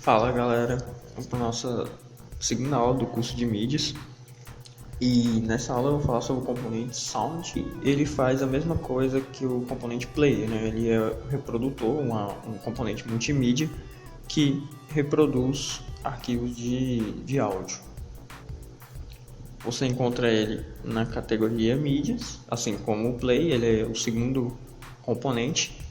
Fala galera, vamos para a nossa segunda aula do curso de mídias e nessa aula eu vou falar sobre o componente Sound. Ele faz a mesma coisa que o componente Player, né? Ele é um reprodutor, um componente multimídia que reproduz arquivos de áudio. Você encontra ele na categoria mídias, assim como o Play, ele é o segundo componente.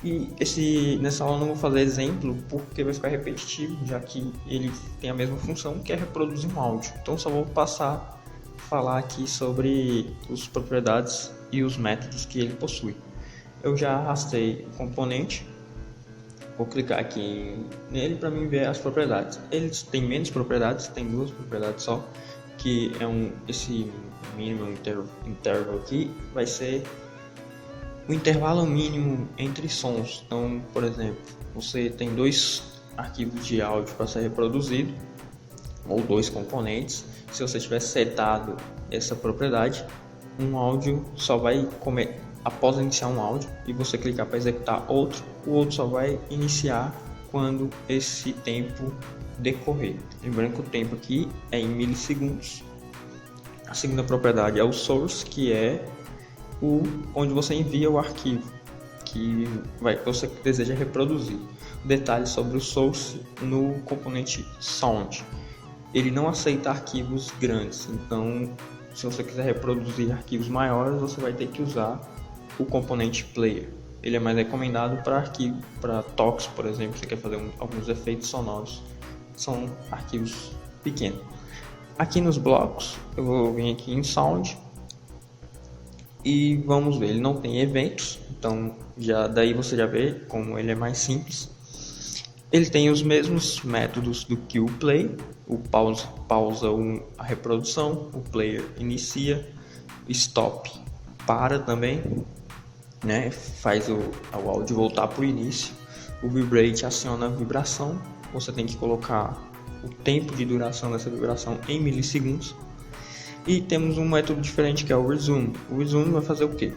E nessa aula eu não vou fazer exemplo porque vai ficar repetitivo, já que ele tem a mesma função que é reproduzir um áudio. Então só vou passar a falar aqui sobre as propriedades e os métodos que ele possui. Eu já arrastei o componente, vou clicar aqui nele para mim ver as propriedades. Ele tem menos propriedades, tem duas propriedades só, que é esse mínimo intervalo aqui vai ser o intervalo mínimo entre sons. Então, por exemplo, você tem dois arquivos de áudio para ser reproduzido, ou dois componentes. Se você tiver setado essa propriedade, um áudio só vai após iniciar um áudio e você clicar para executar outro, o outro só vai iniciar quando esse tempo decorrer. Lembrando que o tempo aqui é em milissegundos. A segunda propriedade é o source, que é onde você envia o arquivo que você deseja reproduzir. Detalhes sobre o source no componente Sound. Ele não aceita arquivos grandes, então se você quiser reproduzir arquivos maiores, você vai ter que usar o componente Player. Ele é mais recomendado para talks, por exemplo, se você quer fazer alguns efeitos sonoros, são arquivos pequenos. Aqui nos blocos, eu vou vir aqui em Sound e vamos ver, ele não tem eventos, então daí você já vê como ele é mais simples. Ele tem os mesmos métodos do que o play, o pausa a reprodução, o player inicia, stop para também, né? Faz o áudio voltar para o início, o vibrate aciona a vibração, você tem que colocar o tempo de duração dessa vibração em milissegundos. E temos um método diferente que é o resume. O resume vai fazer o quê?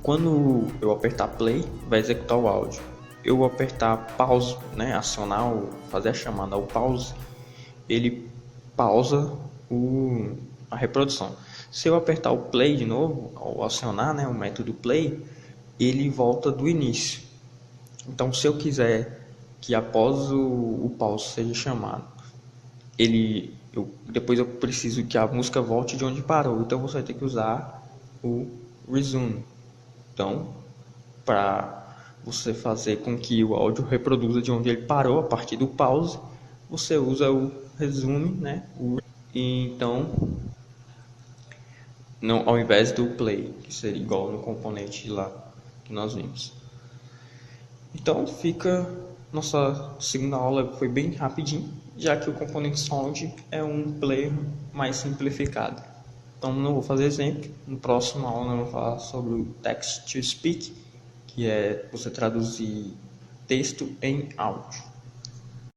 Quando eu apertar play, vai executar o áudio. Eu apertar pause, né, acionar, fazer a chamada ao pause, ele pausa a reprodução. Se eu apertar o play de novo, ao acionar, né, o método play, ele volta do início. Então, se eu quiser que após o pause seja chamado, depois eu preciso que a música volte de onde parou, então você vai ter que usar o resume. Então, para você fazer com que o áudio reproduza de onde ele parou a partir do pause, você usa o resume, né? Então, não, ao invés do play, que seria igual no componente lá que nós vimos. Então nossa segunda aula foi bem rapidinho, já que o componente Sound é um player mais simplificado. Então não vou fazer exemplo. No próximo aula eu vou falar sobre o Text to Speak, que é você traduzir texto em áudio.